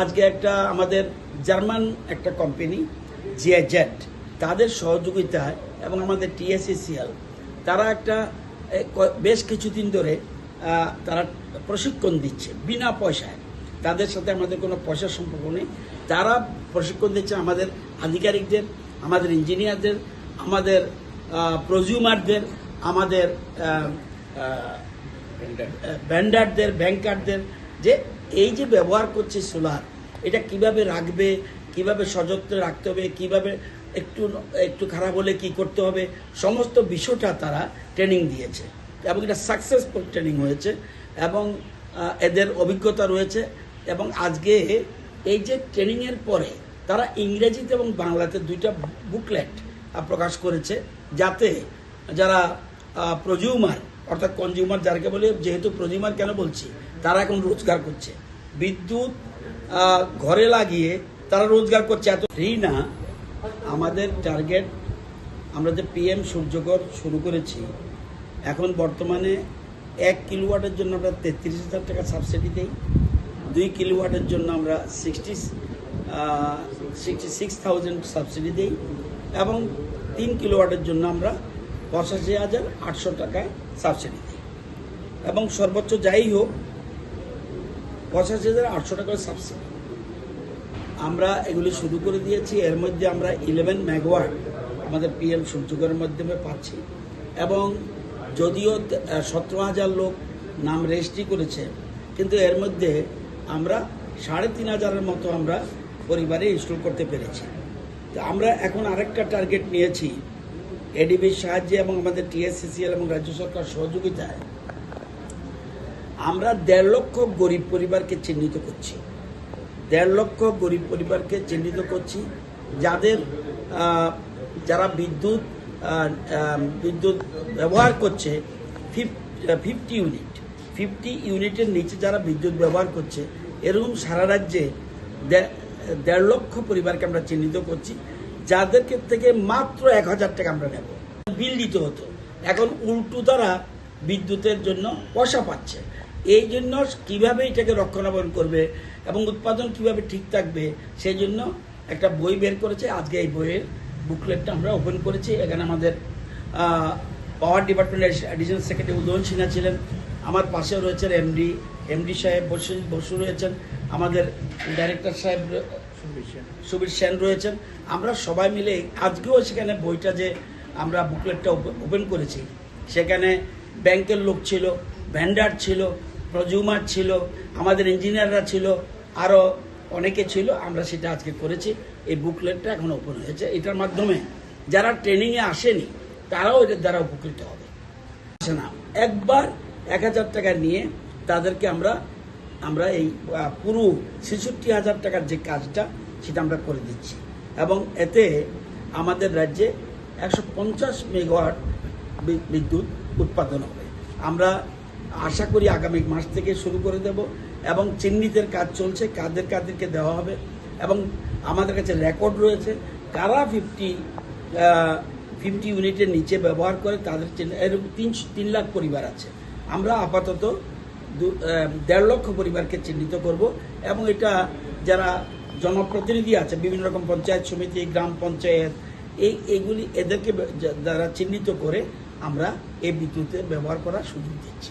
আজকে একটা আমাদের জার্মান একটা কোম্পানি জিআইজেড তাদের সহযোগিতায় এবং আমাদের টিএসসিসিএল তারা একটা বেশ কিছুদিন ধরে তারা প্রশিক্ষণ দিচ্ছে বিনা পয়সায়। তাদের সাথে আমাদের কোনো পয়সার সম্পর্ক নেই। তারা প্রশিক্ষণ দিচ্ছে আমাদের আধিকারিকদের, আমাদের ইঞ্জিনিয়ারদের, আমাদের প্রজিউমারদের, আমাদের ভেন্ডারদের, ব্যাংকারদের, যে এই যে ব্যবহার করছে সোলার, এটা কিভাবে রাখবে, কিভাবে সযত্নে রাখতে হবে, কিভাবে একটু খারাপ হলে কি করতে হবে, সমস্ত বিষয়টা তারা ট্রেনিং দিয়েছে এবং এটা সাকসেসফুল ট্রেনিং হয়েছে এবং এদের অভিজ্ঞতা রয়েছে। এবং আজকে এই যে ট্রেনিংয়ের পরে তারা ইংরেজিতে এবং বাংলাতে দুইটা বুকলেট প্রকাশ করেছে, যাতে যারা প্রজিউমার অর্থাৎ কনজিউমার যাকে বলে, যেহেতু প্রজিউমার কেন বলছি, তারা এখন রোজগার করছে, বিদ্যুৎ ঘরে লাগিয়ে তারা রোজগার করছে। এত ফ্রি না। আমাদের টার্গেট, আমরা যে পিএম সূর্যঘর শুরু করেছি, এখন বর্তমানে 1 কিলোওয়াটের জন্য আমরা 33,000 টাকা সাবসিডি দিই, 2 কিলোওয়াটের জন্য আমরা 66,000 সাবসিডি দিই এবং 3 কিলোওয়াটের জন্য আমরা 85,800 টাকায় সাবসিডি দিই এবং সর্বোচ্চ যাই হোক 85,800 টাকার সাবসিডি আমরা এগুলি শুরু করে দিয়েছি। এর মধ্যে আমরা 11 মেগাওয়াট আমাদের পিএম সূর্যঘরের মাধ্যমে পাচ্ছি এবং যদিও 17,000 লোক নাম রেজিস্ট্রি করেছে, কিন্তু এর মধ্যে আমরা 3,500-এর মতো আমরা পরিবারে ইনস্টল করতে পেরেছি। তো আমরা এখন আরেকটা টার্গেট নিয়েছি, এডিবির সাহায্যে এবং আমাদের টিএসসিসিএল এবং রাজ্য সরকার সহযোগিতায় আমরা 1.5 লক্ষ গরিব পরিবারকে চিহ্নিত করছি। 1.5 লক্ষ গরিব পরিবারকে চিহ্নিত করছি যারা বিদ্যুৎ ব্যবহার করছে 50 ইউনিটের নিচে যারা বিদ্যুৎ ব্যবহার করছে, এরকম সারা রাজ্যে 1.5 লক্ষ পরিবারকে আমরা চিহ্নিত করছি, যাদেরকে থেকে মাত্র 1,000 টাকা আমরা নেব। বিল দিতে হতো, এখন উল্টো তারা বিদ্যুতের জন্য পয়সা পাচ্ছে। এই জন্য কীভাবে এটাকে রক্ষণাবেক্ষণ করবে এবং উৎপাদন কিভাবে ঠিক থাকবে, সেই জন্য একটা বই বের করেছে। আজকে এই বইয়ের বুকলেটটা আমরা ওপেন করেছি। এখানে আমাদের পাওয়ার ডিপার্টমেন্টের অ্যাডিশনাল সেক্রেটারি উদয়ন সিনহা ছিলেন, আমার পাশেও রয়েছেন এমডি সাহেব বসু রয়েছেন, আমাদের ডাইরেক্টর সাহেব সুবীর সেন রয়েছেন। আমরা সবাই মিলে আজকেও সেখানে বইটা যে আমরা বুকলেটটা ওপেন করেছি, সেখানে ব্যাংকের লোক ছিল, ভেন্ডার ছিল, প্রজিউমার ছিল, আমাদের ইঞ্জিনিয়াররা ছিল, আরও অনেকে ছিল। আমরা সেটা আজকে করেছি। এই বুকলেটটা এখন ওপেন হয়েছে। এটার মাধ্যমে যারা ট্রেনিংয়ে আসেনি তারাও এটার দ্বারা উপকৃত হবে। না, একবার 1,000 টাকা নিয়ে তাদেরকে আমরা এই পুরো 66,000 টাকার যে কাজটা সেটা আমরা করে দিচ্ছি এবং এতে আমাদের রাজ্যে 150 মেগাওয়াট বিদ্যুৎ উৎপাদন হবে। আমরা আশা করি আগামী মাস থেকে শুরু করে দেব এবং চিহ্নিতের কাজ চলছে, কাদেরকে দেওয়া হবে এবং আমাদের কাছে রেকর্ড রয়েছে কারা 50 ইউনিটের নিচে ব্যবহার করে, তাদের এরকম 3 লাখ পরিবার আছে। আমরা আপাতত 1.5 লক্ষ পরিবারকে চিহ্নিত করব এবং এটা যারা জনপ্রতিনিধি আছে, বিভিন্ন রকম পঞ্চায়েত সমিতি, গ্রাম পঞ্চায়েত, এদেরকে দ্বারা চিহ্নিত করে আমরা এই বিদ্যুতের ব্যবহার করার সুযোগ দিচ্ছি।